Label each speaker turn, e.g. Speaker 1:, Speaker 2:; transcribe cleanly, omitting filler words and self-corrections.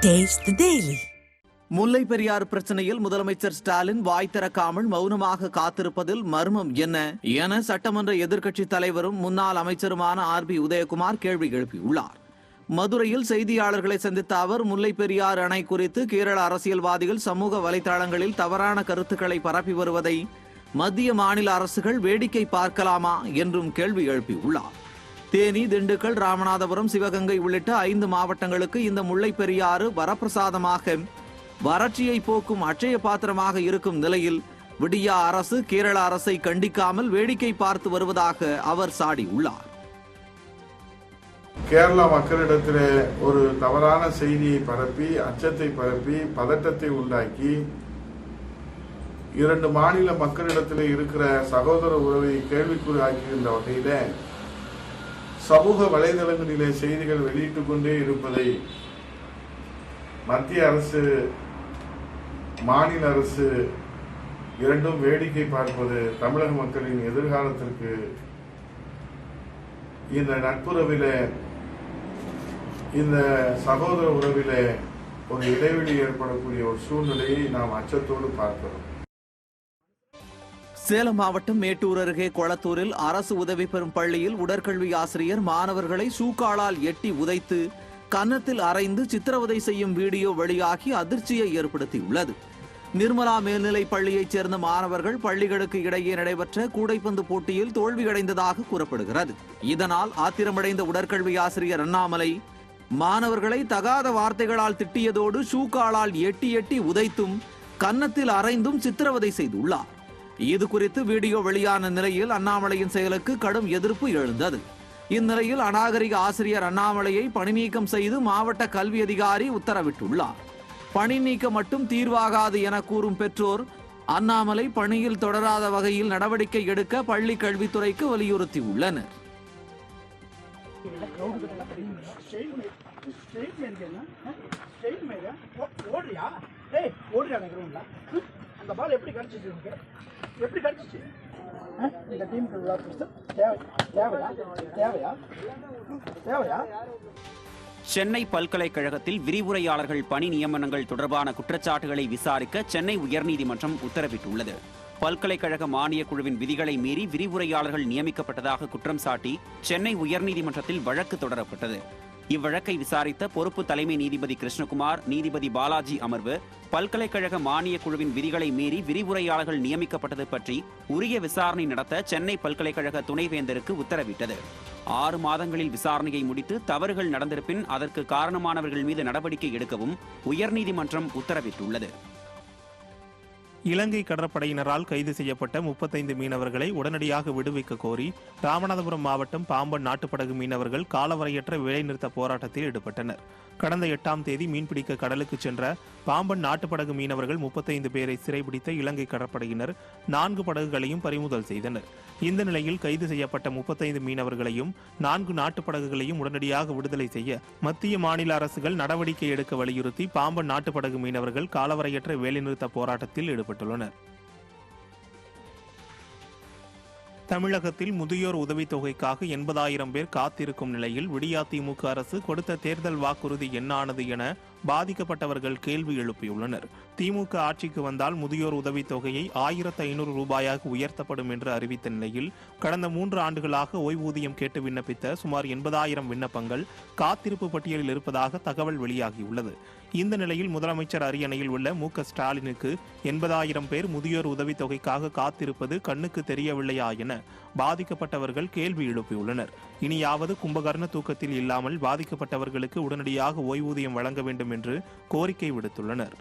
Speaker 1: Taste the Daily.
Speaker 2: முல்லை பெரியாறு பிரச்சனையில் முதலமைச்சர் ஸ்டாலின் வாய் திறக்காமல் மௌனமாக காத்திருப்பதில் மர்மம் என்ன என சட்டமன்ற எதிர்க்கட்சித் தலைவரும் முன்னாள் அமைச்சருமான RB உதயகுமார் கேள்வி எழுப்பியுள்ளார். மதுரையில் செய்தியாளர்களை சந்தித்த அவர் முல்லை பெரியாறு அணை குறித்து கேரள அரசியல்வாதிகள் சமூக வலைதளங்களில் தவறான கருத்துக்களை பரப்பி வருவதை மத்திய மாநில அரசுகள் வேடிக்கை பார்க்கலாமா என்றும் கேள்வி எழுப்பியுள்ளார். தேனி, திண்டுக்கல், ராமநாதபுரம், சிவகங்கை உள்ளிட்ட 5 மாவட்டங்களுக்கு இந்த முல்லை பெரியாறு வரப்பிரசாதமாக வறட்சியை போக்கும் அட்சய பாத்திரமாக இருக்கும் நிலையில் விடியா அரசு கேரள அரசை கண்டிக்காமல் வேடிக்கை பார்த்து வருவதாக அவர் சாடியுள்ளார்.
Speaker 3: கேரள மக்களிடத்திலே ஒரு தவறான செய்தியை பரப்பி, அச்சத்தை பரப்பி, பதட்டத்தை உண்டாக்கி 2 மாநில மக்களிடத்திலே இருக்கிற சகோதர உறவை கேள்விக்குறி ஆக்கியிருந்த வகையில சமூக வலைதளங்களிலே செய்திகள் வெளியிட்டுக் கொண்டே இருப்பதை மத்திய அரசு, மாநில அரசு இரண்டும் வேடிக்கை பார்ப்பது தமிழக மக்களின் எதிர்காலத்திற்கு இந்த நட்புறவிலே, இந்த சகோதர உறவிலே ஒரு இடைவெளி ஏற்படக்கூடிய ஒரு சூழ்நிலையை நாம் அச்சத்தோடு பார்க்கிறோம்.
Speaker 2: சேலம் மாவட்டம் மேட்டூர் அருகே கொளத்தூரில் அரசு உதவி பெறும் பள்ளியில் உடற்கல்வி ஆசிரியர் மாணவர்களை ஷூக்காலால் எட்டி உதைத்து கன்னத்தில் அறைந்து சித்திரவதை செய்யும் வீடியோ வெளியாகி அதிர்ச்சியை ஏற்படுத்தியுள்ளது. நிர்மலா மேல்நிலை பள்ளியைச் சேர்ந்த மாணவர்கள் பள்ளிகளுக்கு இடையே நடைபெற்ற கூடைப்பந்து போட்டியில் தோல்வியடைந்ததாக கூறப்படுகிறது. இதனால் ஆத்திரமடைந்த உடற்கல்வி ஆசிரியர் அண்ணாமலை மாணவர்களை தகாத வார்த்தைகளால் திட்டியதோடு ஷூக்காலால் எட்டி எட்டி உதைத்தும் கன்னத்தில் அறைந்தும் சித்திரவதை செய்துள்ளார். இது குறித்து வீடியோ வெளியான நிலையில் அண்ணாமலையின் செயலுக்கு கடும் எதிர்ப்பு எழுந்தது. இந்நிலையில் அநாகரிக ஆசிரியர் அண்ணாமலையை பணி நீக்கம் செய்து மாவட்ட கல்வி அதிகாரி உத்தரவிட்டுள்ளார். பணி நீக்கம் மட்டும் தீர்வாகாது என கூறும் பெற்றோர் அண்ணாமலை பணியில் தொடராத வகையில் நடவடிக்கை எடுக்க பள்ளி கல்வித்துறைக்கு வலியுறுத்தியுள்ளனர்.
Speaker 4: சென்னை பல்கலைக்கழகத்தில் விரிவுரையாளர்கள் பணி நியமனங்கள் தொடர்பான குற்றச்சாட்டுகளை விசாரிக்க சென்னை உயர்நீதிமன்றம் உத்தரவிட்டுள்ளது. பல்கலைக்கழக மானியக் குழுவின் விதிகளை மீறி விரிவுரையாளர்கள் நியமிக்கப்பட்டதாக குற்றம் சாட்டி சென்னை உயர்நீதிமன்றத்தில் வழக்கு தொடரப்பட்டது. இவ்வழக்கை விசாரித்த பொறுப்பு தலைமை நீதிபதி கிருஷ்ணகுமார், நீதிபதி பாலாஜி அமர்வு பல்கலைக்கழக மானியக் குழுவின் விதிகளை மீறி விரிவுரையாளர்கள் நியமிக்கப்பட்டது பற்றி உரிய விசாரணை நடத்த சென்னை பல்கலைக்கழக துணைவேந்தருக்கு உத்தரவிட்டது. 6 மாதங்களில் விசாரணையை முடித்து தவறுகள் நடந்திருப்பின் அதற்கு காரணமானவர்கள் மீது நடவடிக்கை எடுக்கவும் உயர்நீதிமன்றம் உத்தரவிட்டுள்ளது.
Speaker 5: இலங்கை கடற்படையினரால் கைது செய்யப்பட்ட 35 மீனவர்களை உடனடியாக விடுவிக்க கோரி ராமநாதபுரம் மாவட்டம் பாம்பன் நாட்டுப்படகு மீனவர்கள் காலவரையற்ற வேலைநிறுத்த போராட்டத்தில் ஈடுபட்டனர். கடந்த 8ஆம் தேதி மீன்பிடிக்க கடலுக்கு சென்ற பாம்பன் நாட்டுப்படகு மீனவர்கள் 35 பேரை சிறைபிடித்த இலங்கை கடற்படையினர் 4 படகுகளையும் பறிமுதல் செய்தனர். இந்த நிலையில் கைது செய்யப்பட்ட 35 மீனவர்களையும் 4 நாட்டுப்படகுகளையும் உடனடியாக விடுதலை செய்ய மத்திய மாநில அரசுகள் நடவடிக்கை எடுக்க வலியுறுத்தி பாம்பன் நாட்டுப்படகு மீனவர்கள் காலவரையற்ற வேலைநிறுத்த போராட்டத்தில் ஈடுபட்டுள்ளனர். தமிழகத்தில் முதியோர் உதவித்தொகைக்காக 80,000 பேர் காத்திருக்கும் நிலையில் விடியா திமுக அரசு கொடுத்த தேர்தல் வாக்குறுதி என்னானது என பாதிக்கப்பட்டவர்கள் கேள்வி எழுப்பியுள்ளனர். திமுக ஆட்சிக்கு வந்தால் முதியோர் உதவித்தொகையை 1,500 ரூபாயாக உயர்த்தப்படும் என்று அறிவித்த நிலையில் கடந்த 3 ஆண்டுகளாக ஓய்வூதியம் கேட்டு விண்ணப்பித்த சுமார் 80,000 விண்ணப்பங்கள் காத்திருப்பு பட்டியலில் இருப்பதாக தகவல் வெளியாகியுள்ளது. இந்த நிலையில் முதலமைச்சர் அரியணையில் உள்ள மு.க. ஸ்டாலினுக்கு 80,000 பேர் முதியோர் உதவித்தொகைக்காக காத்திருப்பது கண்ணுக்கு தெரியவில்லையா என பாதிக்கப்பட்டவர்கள் கேள்வி எழுப்பியுள்ளனர். இனியாவது கும்பகர்ண தூக்கத்தில் இல்லாமல் பாதிக்கப்பட்டவர்களுக்கு உடனடியாக ஓய்வூதியம் வழங்க வேண்டும் என்று கோரிக்கை விடுத்துள்ளனர்.